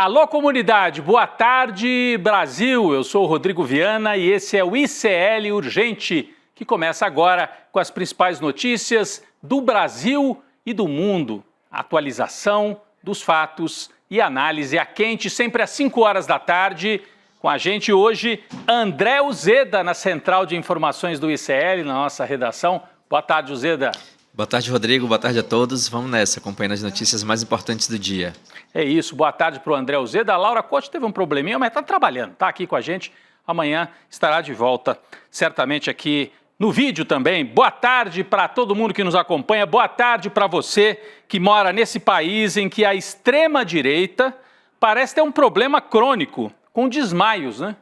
Alô, comunidade, boa tarde, Brasil. Eu sou o Rodrigo Viana e esse é o ICL Urgente, que começa agora com as principais notícias do Brasil e do mundo. Atualização dos fatos e análise a quente, sempre às 5 horas da tarde. Com a gente hoje, André Uzeda, na Central de Informações do ICL, na nossa redação. Boa tarde, Uzeda. Boa tarde, Rodrigo. Boa tarde a todos. Vamos nessa, acompanhando as notícias mais importantes do dia. É isso. Boa tarde para o André Uzeda. A Laura Costa teve um probleminha, mas está trabalhando, está aqui com a gente. Amanhã estará de volta, certamente aqui no vídeo também. Boa tarde para todo mundo que nos acompanha. Boa tarde para você que mora nesse país em que a extrema-direita parece ter um problema crônico com desmaios, né?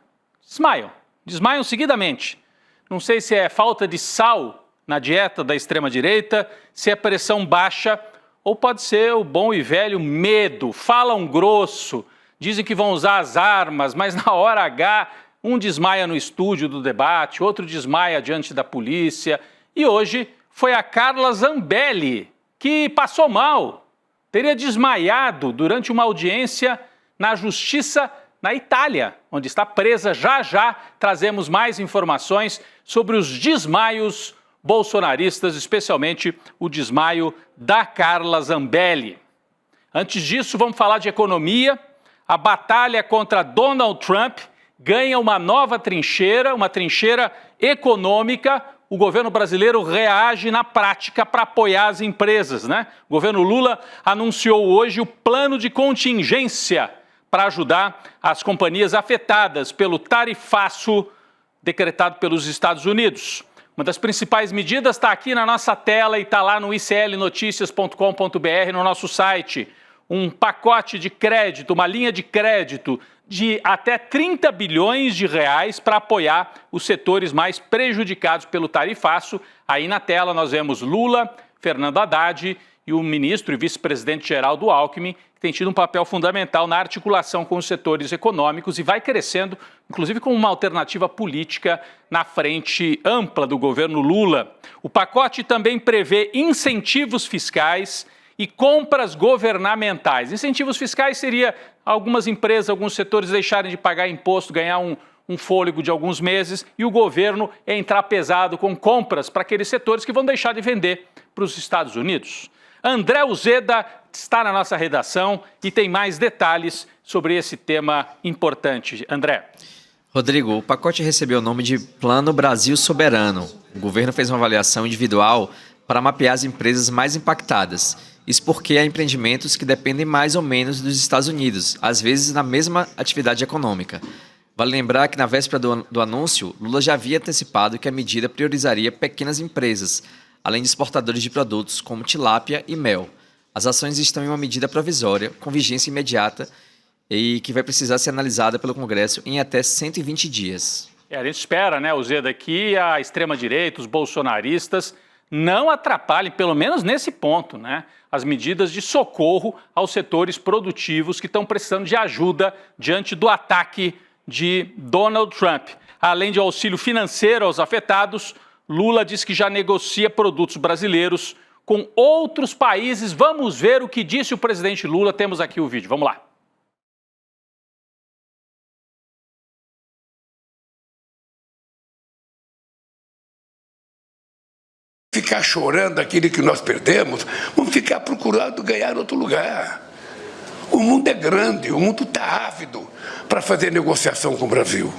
Desmaiam seguidamente. Não sei se é falta de sal na dieta da extrema-direita, se é pressão baixa, ou pode ser o bom e velho medo. Falam grosso, dizem que vão usar as armas, mas na hora H, um desmaia no estúdio do debate, outro desmaia diante da polícia. E hoje foi a Carla Zambelli, que passou mal, teria desmaiado durante uma audiência na Justiça na Itália, onde está presa. Já já trazemos mais informações sobre os desmaios bolsonaristas, especialmente o desmaio da Carla Zambelli. Antes disso, vamos falar de economia. A batalha contra Donald Trump ganha uma nova trincheira, uma trincheira econômica. O governo brasileiro reage na prática para apoiar as empresas, né? O governo Lula anunciou hoje o plano de contingência para ajudar as companhias afetadas pelo tarifaço decretado pelos Estados Unidos. Uma das principais medidas está aqui na nossa tela e está lá no iclnoticias.com.br, no nosso site. Um pacote de crédito, uma linha de crédito de até 30 bilhões de reais para apoiar os setores mais prejudicados pelo tarifaço. Aí na tela nós vemos Lula, Fernando Haddad e o ministro e vice-presidente Geraldo Alckmin, que tem tido um papel fundamental na articulação com os setores econômicos e vai crescendo, inclusive como uma alternativa política na frente ampla do governo Lula. O pacote também prevê incentivos fiscais e compras governamentais. Incentivos fiscais seria algumas empresas, alguns setores deixarem de pagar imposto, ganhar um fôlego de alguns meses e o governo entrar pesado com compras para aqueles setores que vão deixar de vender para os Estados Unidos. André Uzeda está na nossa redação e tem mais detalhes sobre esse tema importante. André. Rodrigo, o pacote recebeu o nome de Plano Brasil Soberano. O governo fez uma avaliação individual para mapear as empresas mais impactadas. Isso porque há empreendimentos que dependem mais ou menos dos Estados Unidos, às vezes na mesma atividade econômica. Vale lembrar que na véspera do anúncio, Lula já havia antecipado que a medida priorizaria pequenas empresas, além de exportadores de produtos como tilápia e mel. As ações estão em uma medida provisória, com vigência imediata e que vai precisar ser analisada pelo Congresso em até 120 dias. A gente espera, né, Uzeda, que a extrema-direita, os bolsonaristas, não atrapalhem, pelo menos nesse ponto, né, as medidas de socorro aos setores produtivos que estão precisando de ajuda diante do ataque de Donald Trump. Além de auxílio financeiro aos afetados, Lula diz que já negocia produtos brasileiros com outros países. Vamos ver o que disse o presidente Lula. Temos aqui o vídeo. Vamos lá. Ficar chorando aquilo que nós perdemos, vamos ficar procurando ganhar em outro lugar. O mundo é grande, o mundo está ávido para fazer negociação com o Brasil.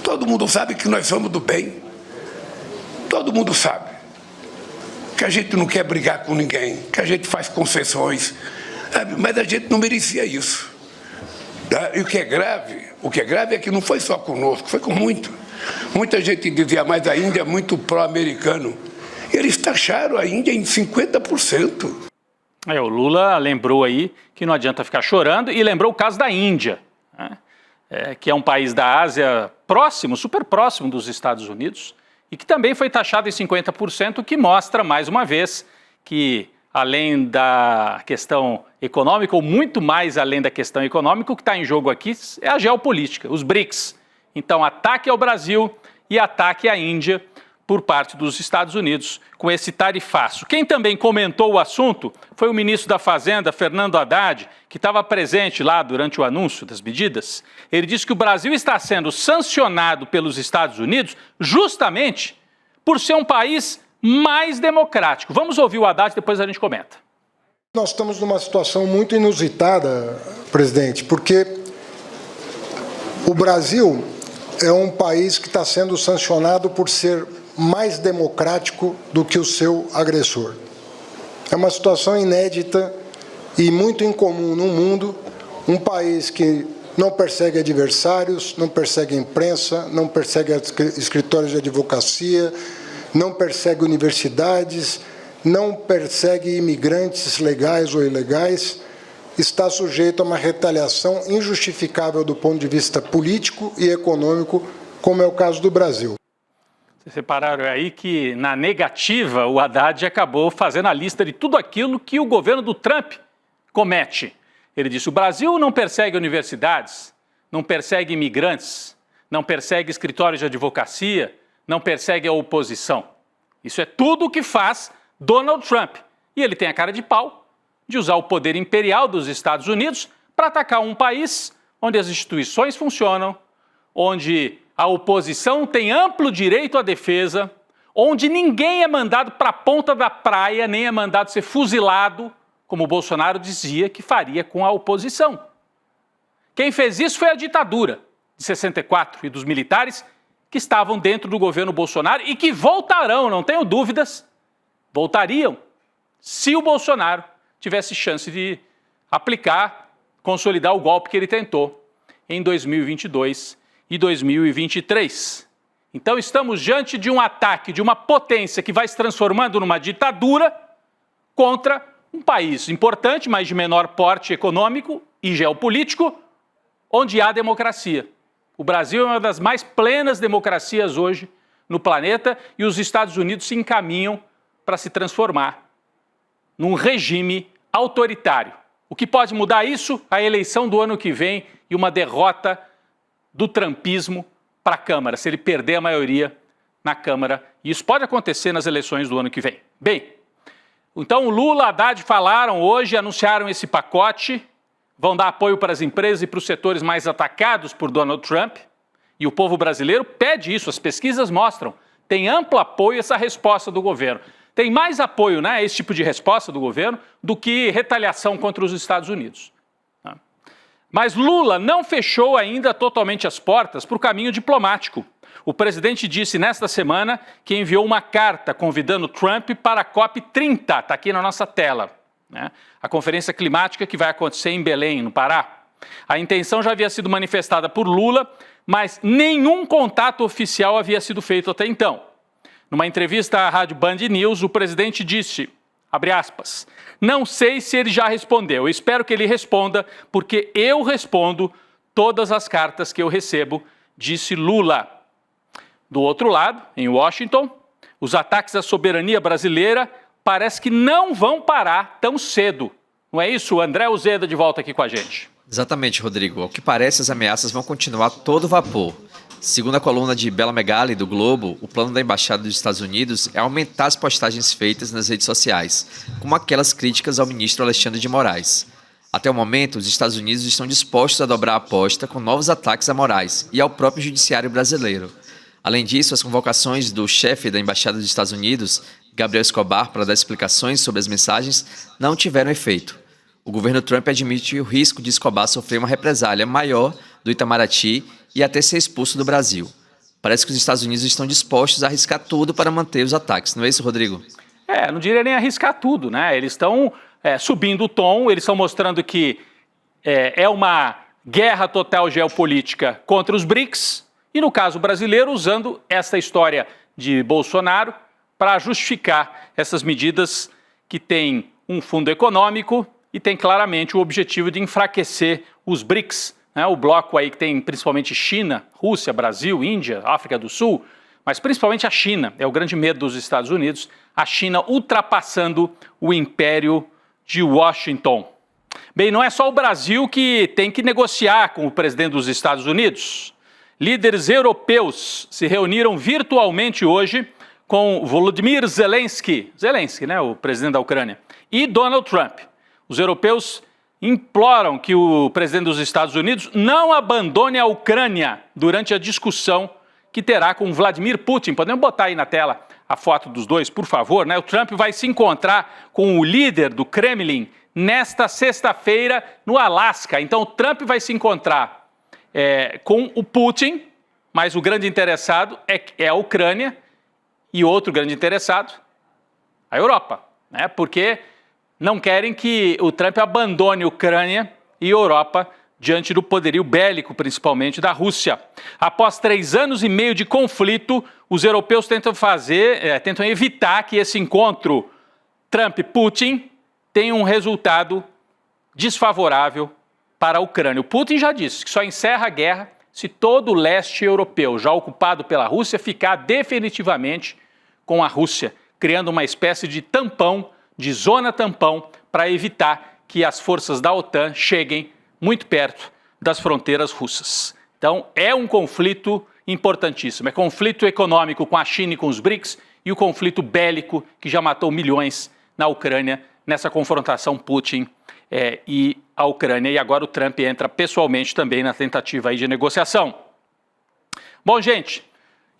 Todo mundo sabe que nós somos do bem. Todo mundo sabe que a gente não quer brigar com ninguém, que a gente faz concessões, mas a gente não merecia isso. E o que é grave é que não foi só conosco, foi com muita gente dizia, mas a Índia é muito pró-americano. Eles taxaram a Índia em 50%. O Lula lembrou aí que não adianta ficar chorando e lembrou o caso da Índia, né? Que é um país da Ásia próximo, super próximo dos Estados Unidos, e que também foi taxado em 50%, o que mostra, mais uma vez, que além da questão econômica, ou muito mais além da questão econômica, o que está em jogo aqui é a geopolítica, os BRICS. Então, ataque ao Brasil e ataque à Índia, por parte dos Estados Unidos com esse tarifaço. Quem também comentou o assunto foi o ministro da Fazenda, Fernando Haddad, que estava presente lá durante o anúncio das medidas. Ele disse que o Brasil está sendo sancionado pelos Estados Unidos justamente por ser um país mais democrático. Vamos ouvir o Haddad, depois a gente comenta. Nós estamos numa situação muito inusitada, presidente, porque o Brasil é um país que está sendo sancionado por ser mais democrático do que o seu agressor. É uma situação inédita e muito incomum no mundo, um país que não persegue adversários, não persegue imprensa, não persegue escritórios de advocacia, não persegue universidades, não persegue imigrantes legais ou ilegais, está sujeito a uma retaliação injustificável do ponto de vista político e econômico, como é o caso do Brasil. Vocês repararam aí que, na negativa, o Haddad acabou fazendo a lista de tudo aquilo que o governo do Trump comete. Ele disse: o Brasil não persegue universidades, não persegue imigrantes, não persegue escritórios de advocacia, não persegue a oposição. Isso é tudo o que faz Donald Trump. E ele tem a cara de pau de usar o poder imperial dos Estados Unidos para atacar um país onde as instituições funcionam, onde a oposição tem amplo direito à defesa, onde ninguém é mandado para a ponta da praia, nem é mandado ser fuzilado, como o Bolsonaro dizia que faria com a oposição. Quem fez isso foi a ditadura de 64 e dos militares que estavam dentro do governo Bolsonaro e que voltarão, não tenho dúvidas, voltariam se o Bolsonaro tivesse chance de aplicar, consolidar o golpe que ele tentou em 2022 e 2023. Então estamos diante de um ataque de uma potência que vai se transformando numa ditadura contra um país importante, mas de menor porte econômico e geopolítico, onde há democracia. O Brasil é uma das mais plenas democracias hoje no planeta e os Estados Unidos se encaminham para se transformar num regime autoritário. O que pode mudar isso? A eleição do ano que vem e uma derrota do trumpismo para a Câmara, se ele perder a maioria na Câmara. E isso pode acontecer nas eleições do ano que vem. Bem, então o Lula e Haddad falaram hoje, anunciaram esse pacote, vão dar apoio para as empresas e para os setores mais atacados por Donald Trump. E o povo brasileiro pede isso, as pesquisas mostram. Tem amplo apoio essa resposta do governo. Tem mais apoio, né, a esse tipo de resposta do governo do que retaliação contra os Estados Unidos. Mas Lula não fechou ainda totalmente as portas para o caminho diplomático. O presidente disse nesta semana que enviou uma carta convidando Trump para a COP30, está aqui na nossa tela, né? A conferência climática que vai acontecer em Belém, no Pará. A intenção já havia sido manifestada por Lula, mas nenhum contato oficial havia sido feito até então. Numa entrevista à Rádio Band News, o presidente disse, abre aspas, não sei se ele já respondeu, eu espero que ele responda, porque eu respondo todas as cartas que eu recebo, disse Lula. Do outro lado, em Washington, os ataques à soberania brasileira parece que não vão parar tão cedo. Não é isso? André Uzeda de volta aqui com a gente. Exatamente, Rodrigo. Ao que parece, as ameaças vão continuar a todo vapor. Segundo a coluna de Bela Megali, do Globo, o plano da Embaixada dos Estados Unidos é aumentar as postagens feitas nas redes sociais, como aquelas críticas ao ministro Alexandre de Moraes. Até o momento, os Estados Unidos estão dispostos a dobrar a aposta com novos ataques a Moraes e ao próprio judiciário brasileiro. Além disso, as convocações do chefe da Embaixada dos Estados Unidos, Gabriel Escobar, para dar explicações sobre as mensagens, não tiveram efeito. O governo Trump admite o risco de Escobar sofrer uma represália maior do Itamaraty e até ser expulso do Brasil. Parece que os Estados Unidos estão dispostos a arriscar tudo para manter os ataques. Não é isso, Rodrigo? Não diria nem arriscar tudo, né? Eles estão subindo o tom, eles estão mostrando que é uma guerra total geopolítica contra os BRICS e, no caso brasileiro, usando essa história de Bolsonaro para justificar essas medidas que têm um fundo econômico e tem claramente o objetivo de enfraquecer os BRICS, né? O bloco aí que tem principalmente China, Rússia, Brasil, Índia, África do Sul, mas principalmente a China, é o grande medo dos Estados Unidos, a China ultrapassando o império de Washington. Bem, não é só o Brasil que tem que negociar com o presidente dos Estados Unidos. Líderes europeus se reuniram virtualmente hoje com Volodymyr Zelensky, né, o presidente da Ucrânia, e Donald Trump. Os europeus imploram que o presidente dos Estados Unidos não abandone a Ucrânia durante a discussão que terá com Vladimir Putin. Podemos botar aí na tela a foto dos dois, por favor, né? O Trump vai se encontrar com o líder do Kremlin nesta sexta-feira no Alasca. Então, o Trump vai se encontrar com o Putin, mas o grande interessado é a Ucrânia, e outro grande interessado, a Europa, né? Porque não querem que o Trump abandone a Ucrânia e a Europa diante do poderio bélico, principalmente da Rússia. Após 3 anos e meio de conflito, os europeus tentam evitar que esse encontro Trump-Putin tenha um resultado desfavorável para a Ucrânia. O Putin já disse que só encerra a guerra se todo o leste europeu, já ocupado pela Rússia, ficar definitivamente com a Rússia, criando uma espécie de tampão, de zona tampão, para evitar que as forças da OTAN cheguem muito perto das fronteiras russas. Então, é um conflito importantíssimo. É conflito econômico com a China e com os BRICS e o conflito bélico que já matou milhões na Ucrânia, nessa confrontação Putin e a Ucrânia. E agora o Trump entra pessoalmente também na tentativa aí de negociação. Bom, gente,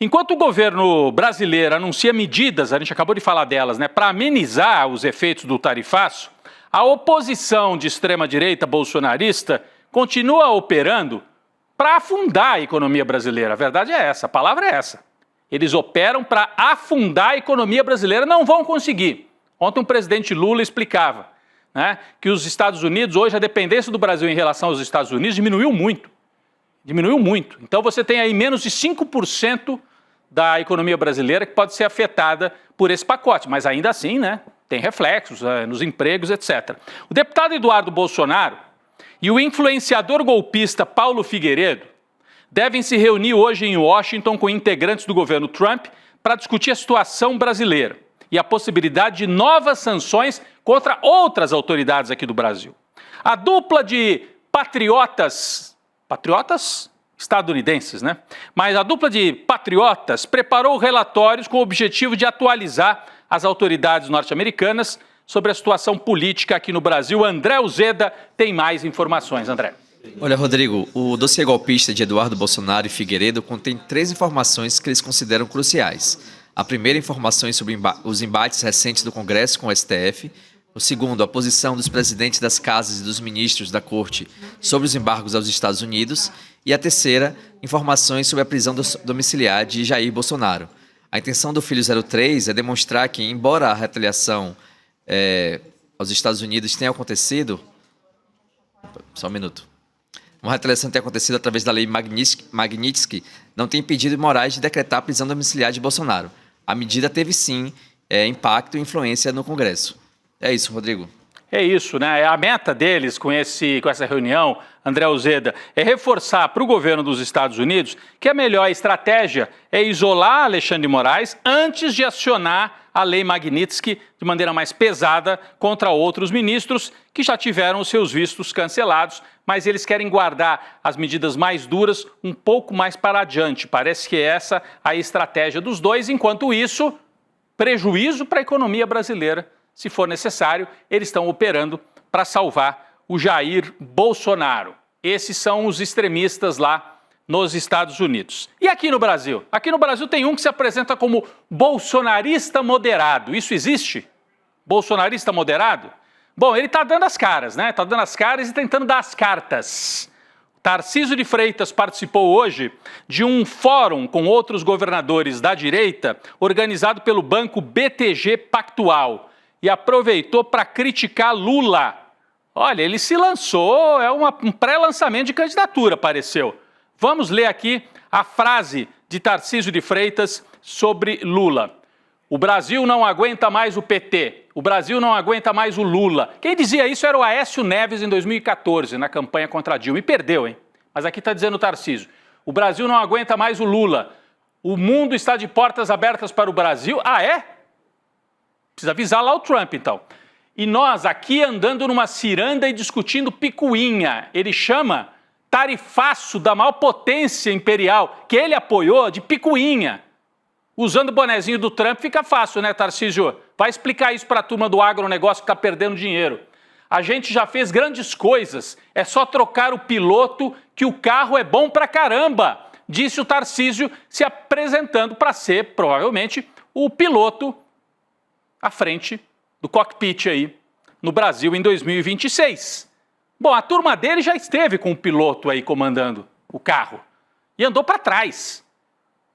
enquanto o governo brasileiro anuncia medidas, a gente acabou de falar delas, né, para amenizar os efeitos do tarifaço, a oposição de extrema-direita bolsonarista continua operando para afundar a economia brasileira. A verdade é essa, a palavra é essa. Eles operam para afundar a economia brasileira, não vão conseguir. Ontem o presidente Lula explicava, né, que os Estados Unidos, hoje a dependência do Brasil em relação aos Estados Unidos diminuiu muito. Diminuiu muito. Então você tem aí menos de 5% da economia brasileira que pode ser afetada por esse pacote, mas ainda assim, né, tem reflexos nos empregos, etc. O deputado Eduardo Bolsonaro e o influenciador golpista Paulo Figueiredo devem se reunir hoje em Washington com integrantes do governo Trump para discutir a situação brasileira e a possibilidade de novas sanções contra outras autoridades aqui do Brasil. A dupla de patriotas estadunidenses, né? Mas a dupla de patriotas preparou relatórios com o objetivo de atualizar as autoridades norte-americanas sobre a situação política aqui no Brasil. André Uzeda tem mais informações. André. Olha, Rodrigo, o dossiê golpista de Eduardo Bolsonaro e Figueiredo contém 3 informações que eles consideram cruciais. A primeira, informações sobre os embates recentes do Congresso com o STF. O segundo, a posição dos presidentes das casas e dos ministros da Corte sobre os embargos aos Estados Unidos. E a terceira, informações sobre a prisão domiciliar de Jair Bolsonaro. A intenção do Filho 03 é demonstrar que, embora a retaliação aos Estados Unidos tenha acontecido... Só um minuto. Uma retaliação tenha acontecido através da lei Magnitsky, não tem impedido Moraes de decretar a prisão domiciliar de Bolsonaro. A medida teve, sim, impacto e influência no Congresso. É isso, Rodrigo. É isso, né? A meta deles com essa reunião, André Uzeda, é reforçar para o governo dos Estados Unidos que a melhor estratégia é isolar Alexandre de Moraes antes de acionar a lei Magnitsky de maneira mais pesada contra outros ministros que já tiveram os seus vistos cancelados, mas eles querem guardar as medidas mais duras um pouco mais para adiante. Parece que é essa a estratégia dos dois. Enquanto isso, prejuízo para a economia brasileira. Se for necessário, eles estão operando para salvar o Jair Bolsonaro. Esses são os extremistas lá nos Estados Unidos. E aqui no Brasil? Aqui no Brasil tem um que se apresenta como bolsonarista moderado. Isso existe? Bolsonarista moderado? Bom, ele está dando as caras, né? Está dando as caras e tentando dar as cartas. Tarcísio de Freitas participou hoje de um fórum com outros governadores da direita, organizado pelo banco BTG Pactual, e aproveitou para criticar Lula. Olha, ele se lançou, um pré-lançamento de candidatura, pareceu. Vamos ler aqui a frase de Tarcísio de Freitas sobre Lula. O Brasil não aguenta mais o PT, o Brasil não aguenta mais o Lula. Quem dizia isso era o Aécio Neves em 2014, na campanha contra Dilma, e perdeu, hein? Mas aqui está dizendo o Tarcísio. O Brasil não aguenta mais o Lula. O mundo está de portas abertas para o Brasil. Ah, é? Precisa avisar lá o Trump, então. E nós aqui andando numa ciranda e discutindo picuinha. Ele chama tarifaço da maior potência imperial, que ele apoiou, de picuinha. Usando o bonezinho do Trump fica fácil, né, Tarcísio? Vai explicar isso para a turma do agronegócio que está perdendo dinheiro. A gente já fez grandes coisas, é só trocar o piloto que o carro é bom pra caramba, disse o Tarcísio, se apresentando para ser, provavelmente, o piloto à frente do cockpit aí no Brasil em 2026. Bom, a turma dele já esteve com o piloto aí comandando o carro e andou para trás.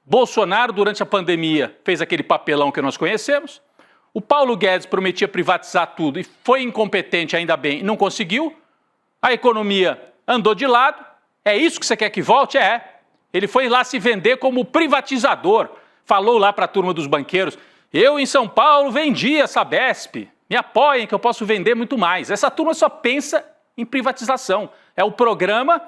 Bolsonaro, durante a pandemia, fez aquele papelão que nós conhecemos. O Paulo Guedes prometia privatizar tudo e foi incompetente, ainda bem, e não conseguiu. A economia andou de lado. É isso que você quer que volte? É. Ele foi lá se vender como privatizador. Falou lá para a turma dos banqueiros, eu em São Paulo vendi a Sabesp, me apoiem que eu posso vender muito mais. Essa turma só pensa em privatização. É o programa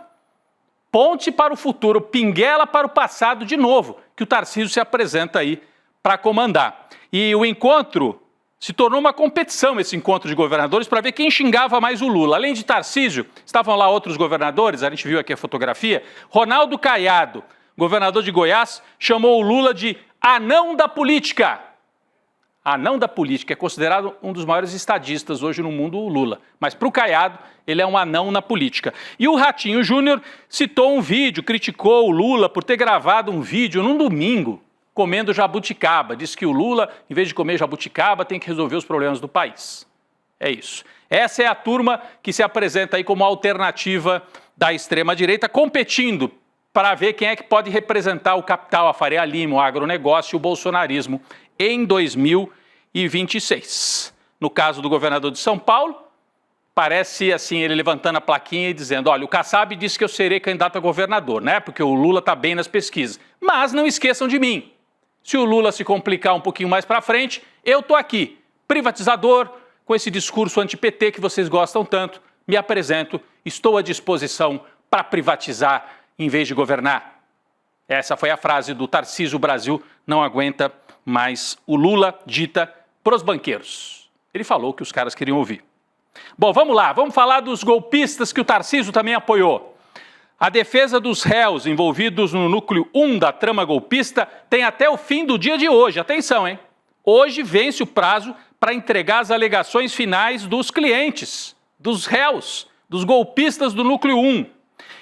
Ponte para o Futuro, Pinguela para o Passado de novo, que o Tarcísio se apresenta aí para comandar. E o encontro se tornou uma competição, esse encontro de governadores, para ver quem xingava mais o Lula. Além de Tarcísio, estavam lá outros governadores, a gente viu aqui a fotografia. Ronaldo Caiado, governador de Goiás, chamou o Lula de anão da política. Anão da política, é considerado um dos maiores estadistas hoje no mundo, o Lula. Mas para o Caiado, ele é um anão na política. E o Ratinho Júnior citou um vídeo, criticou o Lula por ter gravado um vídeo num domingo, comendo jabuticaba. Diz que o Lula, em vez de comer jabuticaba, tem que resolver os problemas do país. É isso. Essa é a turma que se apresenta aí como alternativa da extrema-direita, competindo para ver quem é que pode representar o capital, a Faria Lima, o agronegócio e o bolsonarismo em 2026. No caso do governador de São Paulo, parece assim ele levantando a plaquinha e dizendo, olha, o Kassab disse que eu serei candidato a governador, né? Porque o Lula está bem nas pesquisas. Mas não esqueçam de mim. Se o Lula se complicar um pouquinho mais para frente, eu estou aqui, privatizador, com esse discurso anti-PT que vocês gostam tanto, me apresento, estou à disposição para privatizar em vez de governar. Essa foi a frase do Tarcísio, o Brasil não aguenta mais o Lula, dita pros banqueiros. Ele falou que os caras queriam ouvir. Bom, vamos lá, vamos falar dos golpistas que o Tarcísio também apoiou. A defesa dos réus envolvidos no núcleo 1 da trama golpista tem até o fim do dia de hoje. Atenção, hein? Hoje vence o prazo para entregar as alegações finais dos clientes, dos réus, dos golpistas do núcleo 1.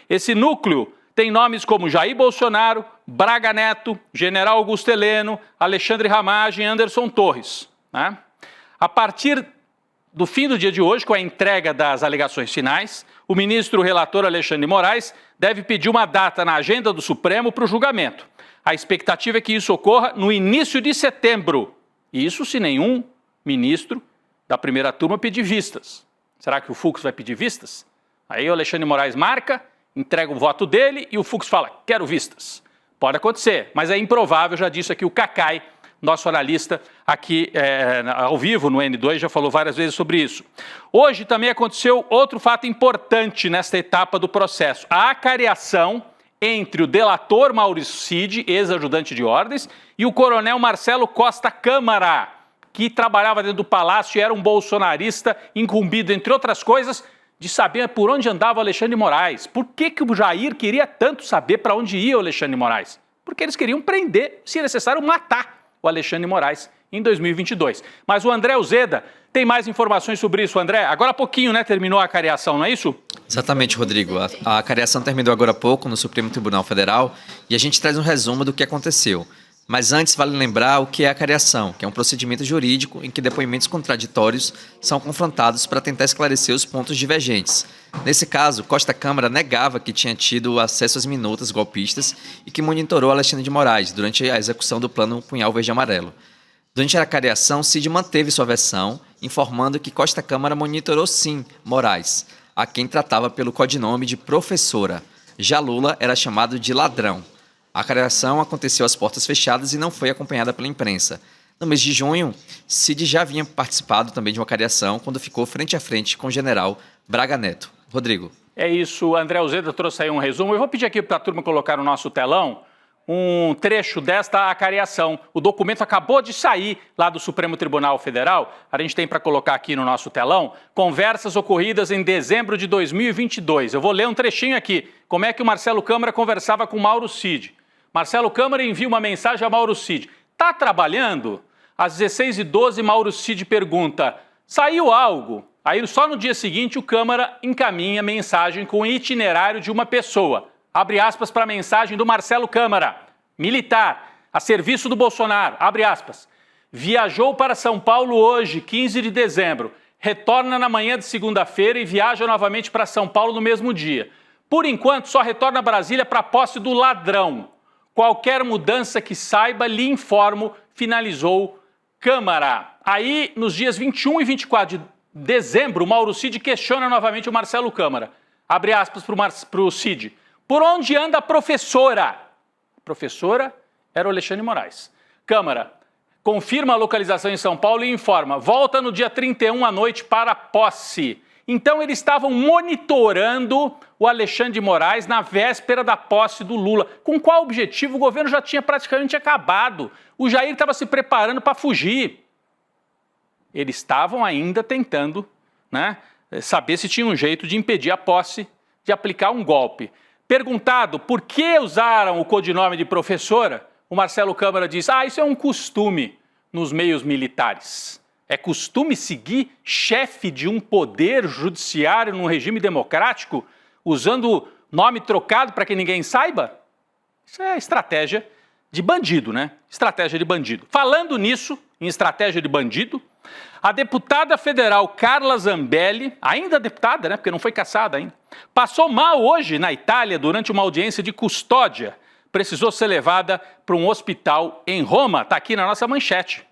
Esse núcleo tem nomes como Jair Bolsonaro, Braga Neto, General Augusto Heleno, Alexandre Ramagem e Anderson Torres, né? A partir do fim do dia de hoje, com a entrega das alegações finais, o ministro relator Alexandre de Moraes deve pedir uma data na agenda do Supremo para o julgamento. A expectativa é que isso ocorra no início de setembro. Isso se nenhum ministro da primeira turma pedir vistas. Será que o Fux vai pedir vistas? Aí o Alexandre de Moraes marca, entrega o voto dele e o Fux fala, quero vistas. Pode acontecer, mas é improvável, já disse aqui o Cacai, nosso analista aqui ao vivo no N2, já falou várias vezes sobre isso. Hoje também aconteceu outro fato importante nesta etapa do processo, a acareação entre o delator Maurício Cid, ex-ajudante de ordens, e o coronel Marcelo Costa Câmara, que trabalhava dentro do palácio e era um bolsonarista incumbido, entre outras coisas, de saber por onde andava o Alexandre de Moraes. Por que o Jair queria tanto saber para onde ia o Alexandre de Moraes? Porque eles queriam prender, se necessário, matar o Alexandre de Moraes em 2022. Mas o André Uzeda tem mais informações sobre isso, André. Agora há pouquinho, né, terminou a acareação, não é isso? Exatamente, Rodrigo. A acareação terminou agora há pouco no Supremo Tribunal Federal e a gente traz um resumo do que aconteceu. Mas antes vale lembrar o que é a acareação, que é um procedimento jurídico em que depoimentos contraditórios são confrontados para tentar esclarecer os pontos divergentes. Nesse caso, Costa Câmara negava que tinha tido acesso às minutas golpistas e que monitorou Alexandre de Moraes durante a execução do plano Punhal Verde e Amarelo. Durante a acareação, Cid manteve sua versão, informando que Costa Câmara monitorou sim Moraes, a quem tratava pelo codinome de professora. Já Lula era chamado de ladrão. A acareação aconteceu às portas fechadas e não foi acompanhada pela imprensa. No mês de junho, Cid já havia participado também de uma acareação quando ficou frente a frente com o general Braga Neto. Rodrigo. É isso, André Uzeda trouxe aí um resumo. Eu vou pedir aqui para a turma colocar no nosso telão um trecho desta acareação. O documento acabou de sair lá do Supremo Tribunal Federal. A gente tem para colocar aqui no nosso telão conversas ocorridas em dezembro de 2022. Eu vou ler um trechinho aqui. Como é que o Marcelo Câmara conversava com Mauro Cid. Marcelo Câmara envia uma mensagem a Mauro Cid. Tá trabalhando? Às 16h12, Mauro Cid pergunta, saiu algo? Aí só no dia seguinte o Câmara encaminha mensagem com o itinerário de uma pessoa. Abre aspas para a mensagem do Marcelo Câmara, militar, a serviço do Bolsonaro, abre aspas. Viajou para São Paulo hoje, 15 de dezembro. Retorna na manhã de segunda-feira e viaja novamente para São Paulo no mesmo dia. Por enquanto, só retorna a Brasília para a posse do ladrão. Qualquer mudança que saiba, lhe informo, finalizou Câmara. Aí, nos dias 21 e 24 de dezembro, o Mauro Cid questiona novamente o Marcelo Câmara. Abre aspas para o Cid. Por onde anda a professora? A professora era o Alexandre de Moraes. Câmara confirma a localização em São Paulo e informa. Volta no dia 31 à noite para a posse. Então, eles estavam monitorando o Alexandre de Moraes na véspera da posse do Lula. Com qual objetivo? O governo já tinha praticamente acabado. O Jair estava se preparando para fugir. Eles estavam ainda tentando, né, saber se tinha um jeito de impedir a posse, de aplicar um golpe. Perguntado por que usaram o codinome de professora, o Marcelo Câmara diz, isso é um costume nos meios militares. É costume seguir chefe de um poder judiciário num regime democrático, usando nome trocado para que ninguém saiba? Isso é estratégia de bandido, né? Estratégia de bandido. Falando nisso, em estratégia de bandido, a deputada federal Carla Zambelli, ainda deputada, né? Porque não foi cassada ainda, passou mal hoje na Itália durante uma audiência de custódia. Precisou ser levada para um hospital em Roma. Está aqui na nossa manchete.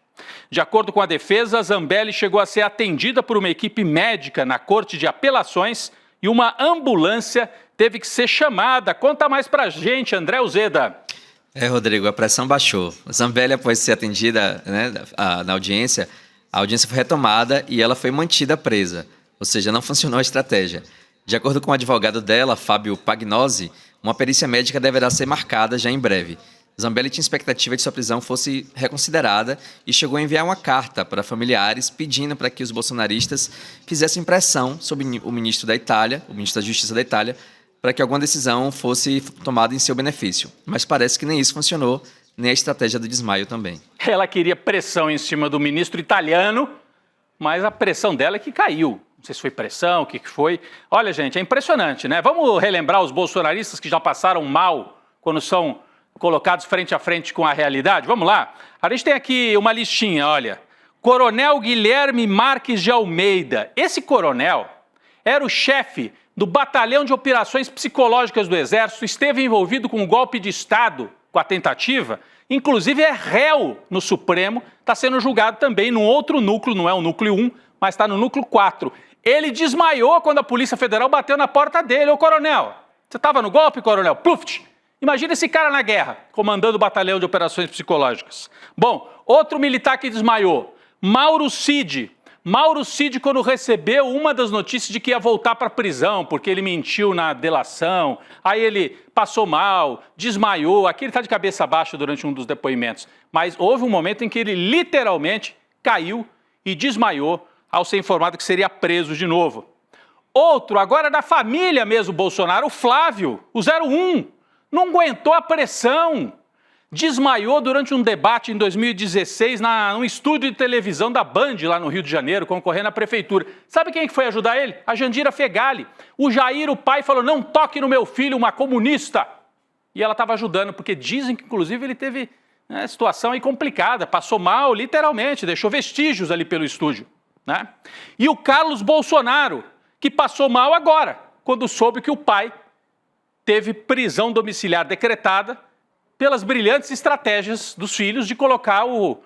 De acordo com a defesa, Zambelli chegou a ser atendida por uma equipe médica na Corte de Apelações e uma ambulância teve que ser chamada. Conta mais pra gente, André Uzeda. Rodrigo, a pressão baixou. Zambelli, após ser atendida, né, na audiência, a audiência foi retomada e ela foi mantida presa. Ou seja, não funcionou a estratégia. De acordo com o advogado dela, Fábio Pagnosi, uma perícia médica deverá ser marcada já em breve. Zambelli tinha expectativa de sua prisão fosse reconsiderada e chegou a enviar uma carta para familiares pedindo para que os bolsonaristas fizessem pressão sobre o ministro da Itália, o ministro da Justiça da Itália, para que alguma decisão fosse tomada em seu benefício. Mas parece que nem isso funcionou, nem a estratégia do desmaio também. Ela queria pressão em cima do ministro italiano, mas a pressão dela é que caiu. Não sei se foi pressão, o que foi. Olha, gente, é impressionante, né? Vamos relembrar os bolsonaristas que já passaram mal quando são colocados frente a frente com a realidade? Vamos lá? A gente tem aqui uma listinha, olha. Coronel Guilherme Marques de Almeida. Esse coronel era o chefe do Batalhão de Operações Psicológicas do Exército, esteve envolvido com um golpe de Estado, com a tentativa, inclusive é réu no Supremo, está sendo julgado também num outro núcleo, não é o núcleo 1, mas está no núcleo 4. Ele desmaiou quando a Polícia Federal bateu na porta dele. Ô, coronel, você estava no golpe, coronel? Pluft! Imagina esse cara na guerra, comandando o Batalhão de Operações Psicológicas. Bom, outro militar que desmaiou, Mauro Cid. Mauro Cid, quando recebeu uma das notícias de que ia voltar para a prisão, porque ele mentiu na delação, aí ele passou mal, desmaiou, aqui ele está de cabeça baixa durante um dos depoimentos. Mas houve um momento em que ele literalmente caiu e desmaiou ao ser informado que seria preso de novo. Outro, agora da família mesmo Bolsonaro, o Flávio, o 01. Não aguentou a pressão, desmaiou durante um debate em 2016 num estúdio de televisão da Band, lá no Rio de Janeiro, concorrendo à prefeitura. Sabe quem foi ajudar ele? A Jandira Fegali. O Jair, o pai, falou, não toque no meu filho, uma comunista. E ela estava ajudando, porque dizem que, inclusive, ele teve situação aí complicada, passou mal, literalmente, deixou vestígios ali pelo estúdio, né? E o Carlos Bolsonaro, que passou mal agora, quando soube que o pai teve prisão domiciliar decretada pelas brilhantes estratégias dos filhos de colocar o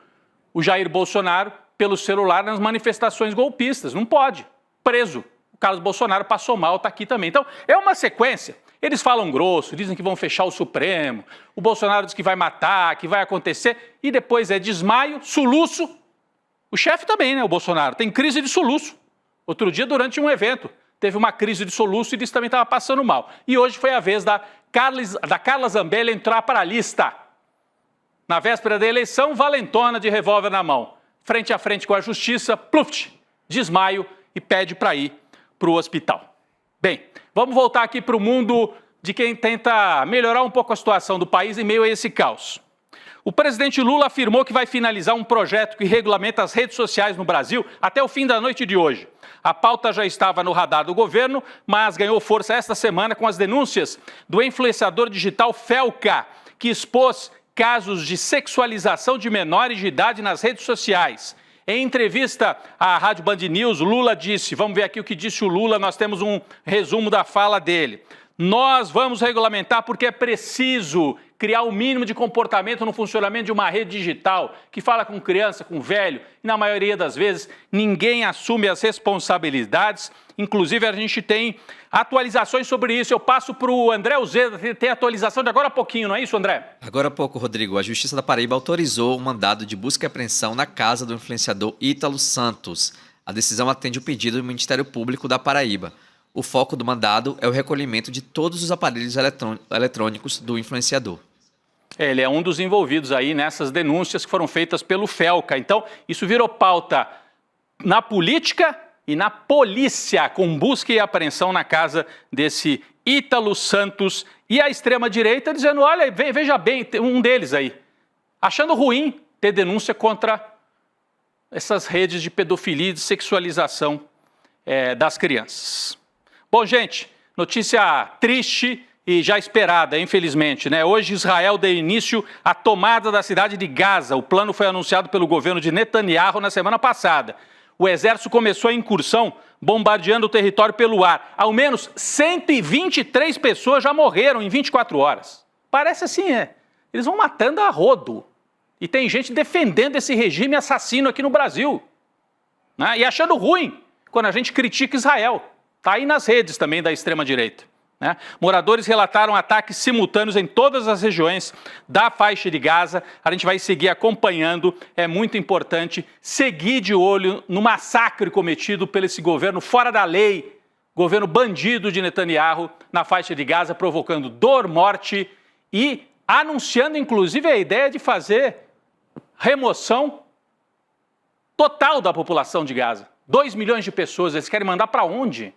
Jair Bolsonaro pelo celular nas manifestações golpistas. Não pode. Preso. O Carlos Bolsonaro passou mal, está aqui também. Então, é uma sequência. Eles falam grosso, dizem que vão fechar o Supremo, o Bolsonaro diz que vai matar, que vai acontecer, e depois é desmaio, soluço. O chefe também, né, o Bolsonaro, tem crise de soluço. Outro dia, durante um evento, teve uma crise de soluço e disse que também estava passando mal. E hoje foi a vez da Carla Zambelli entrar para a lista. Na véspera da eleição, valentona de revólver na mão. Frente a frente com a justiça, pluft, desmaio e pede para ir para o hospital. Bem, vamos voltar aqui para o mundo de quem tenta melhorar um pouco a situação do país em meio a esse caos. O presidente Lula afirmou que vai finalizar um projeto que regulamenta as redes sociais no Brasil até o fim da noite de hoje. A pauta já estava no radar do governo, mas ganhou força esta semana com as denúncias do influenciador digital Felca, que expôs casos de sexualização de menores de idade nas redes sociais. Em entrevista à Rádio Band News, Lula disse, vamos ver aqui o que disse o Lula, nós temos um resumo da fala dele. Nós vamos regulamentar porque é preciso criar o mínimo de comportamento no funcionamento de uma rede digital que fala com criança, com velho, e na maioria das vezes ninguém assume as responsabilidades. Inclusive a gente tem atualizações sobre isso. Eu passo para o André Uzeda, tem atualização de agora a pouquinho, não é isso, André? Agora há pouco, Rodrigo, a Justiça da Paraíba autorizou o mandado de busca e apreensão na casa do influenciador Ítalo Santos. A decisão atende o pedido do Ministério Público da Paraíba. O foco do mandado é o recolhimento de todos os aparelhos eletrônicos do influenciador. Ele é um dos envolvidos aí nessas denúncias que foram feitas pelo Felca. Então, isso virou pauta na política e na polícia, com busca e apreensão na casa desse Ítalo Santos. E a extrema-direita dizendo, olha, veja bem, um deles aí, achando ruim ter denúncia contra essas redes de pedofilia e de sexualização das crianças. Bom, gente, notícia triste e já esperada, infelizmente, né? Hoje Israel deu início à tomada da cidade de Gaza. O plano foi anunciado pelo governo de Netanyahu na semana passada. O exército começou a incursão bombardeando o território pelo ar. Ao menos 123 pessoas já morreram em 24 horas. Parece assim, eles vão matando a rodo. E tem gente defendendo esse regime assassino aqui no Brasil, né? E achando ruim quando a gente critica Israel. Está aí nas redes também da extrema-direita, né? Moradores relataram ataques simultâneos em todas as regiões da faixa de Gaza. A gente vai seguir acompanhando. É muito importante seguir de olho no massacre cometido pelo esse governo fora da lei, governo bandido de Netanyahu na faixa de Gaza, provocando dor, morte e anunciando, inclusive, a ideia de fazer remoção total da população de Gaza. 2 milhões de pessoas, eles querem mandar para onde?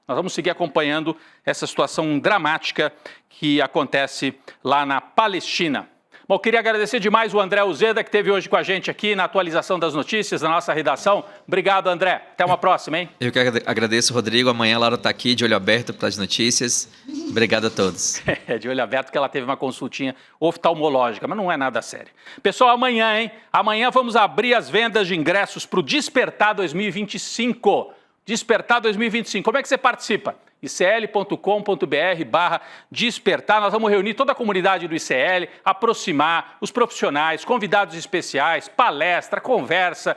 Nós vamos seguir acompanhando essa situação dramática que acontece lá na Palestina. Bom, queria agradecer demais o André Uzeda, que esteve hoje com a gente aqui na atualização das notícias da nossa redação. Obrigado, André. Até uma próxima, hein? Eu que agradeço, Rodrigo. Amanhã a Laura está aqui de olho aberto para as notícias. Obrigado a todos. De olho aberto, que ela teve uma consultinha oftalmológica, mas não é nada sério. Pessoal, amanhã, hein? Amanhã vamos abrir as vendas de ingressos para o Despertar 2025. Despertar 2025. Como é que você participa? icl.com.br/despertar. Nós vamos reunir toda a comunidade do ICL, aproximar os profissionais, convidados especiais, palestra, conversa,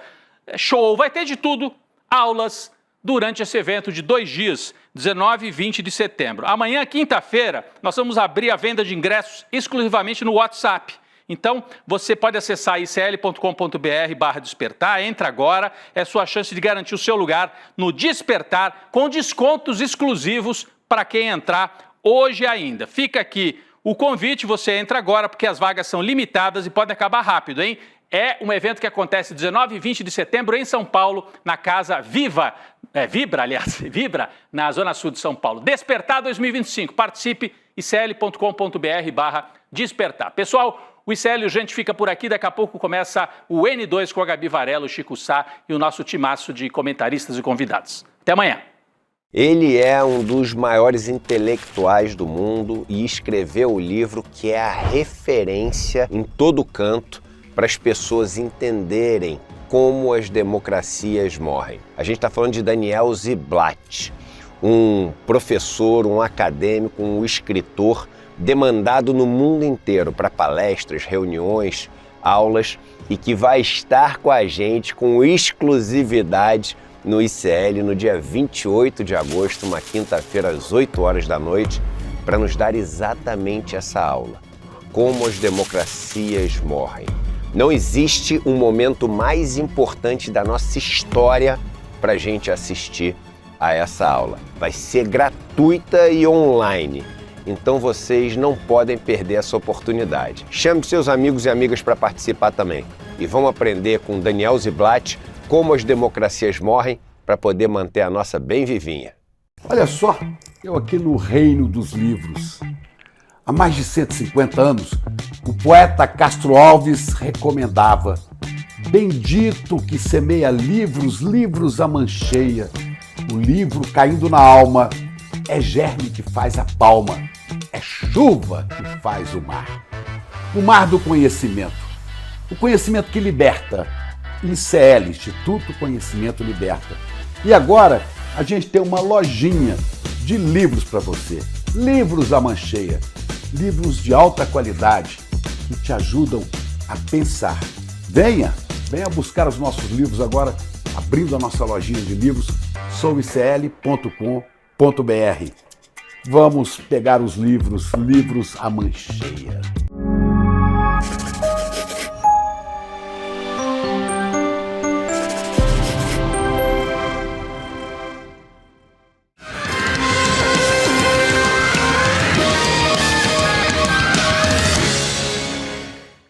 show, vai ter de tudo, aulas durante esse evento de 2 dias, 19 e 20 de setembro. Amanhã, quinta-feira, nós vamos abrir a venda de ingressos exclusivamente no WhatsApp. Então, você pode acessar icl.com.br/despertar, entra agora, é sua chance de garantir o seu lugar no Despertar, com descontos exclusivos para quem entrar hoje ainda. Fica aqui o convite, você entra agora, porque as vagas são limitadas e podem acabar rápido, hein? É um evento que acontece 19 e 20 de setembro em São Paulo, na Casa Vibra, na Zona Sul de São Paulo. Despertar 2025, participe, icl.com.br/despertar. Pessoal, o ICL Urgente fica por aqui, daqui a pouco começa o N2 com a Gabi Varela, o Chico Sá e o nosso timaço de comentaristas e convidados. Até amanhã. Ele é um dos maiores intelectuais do mundo e escreveu o livro que é a referência em todo canto para as pessoas entenderem como as democracias morrem. A gente está falando de Daniel Ziblatt, um professor, um acadêmico, um escritor demandado no mundo inteiro para palestras, reuniões, aulas e que vai estar com a gente com exclusividade no ICL no dia 28 de agosto, uma quinta-feira às 8 horas da noite, para nos dar exatamente essa aula. Como as democracias morrem. Não existe um momento mais importante da nossa história para a gente assistir a essa aula. Vai ser gratuita e online. Então vocês não podem perder essa oportunidade. Chame seus amigos e amigas para participar também. E vamos aprender com Daniel Ziblatt como as democracias morrem para poder manter a nossa bem vivinha. Olha só, eu aqui no reino dos livros. Há mais de 150 anos, o poeta Castro Alves recomendava: bendito que semeia livros, livros a mancheia. O livro caindo na alma é germe que faz a palma, é chuva que faz o mar. O mar do conhecimento, o conhecimento que liberta. ICL, Instituto Conhecimento Liberta. E agora a gente tem uma lojinha de livros para você. Livros à mancheia. Livros de alta qualidade que te ajudam a pensar. Venha buscar os nossos livros agora, abrindo a nossa lojinha de livros, souicl.com.br. Vamos pegar os livros à mancheia.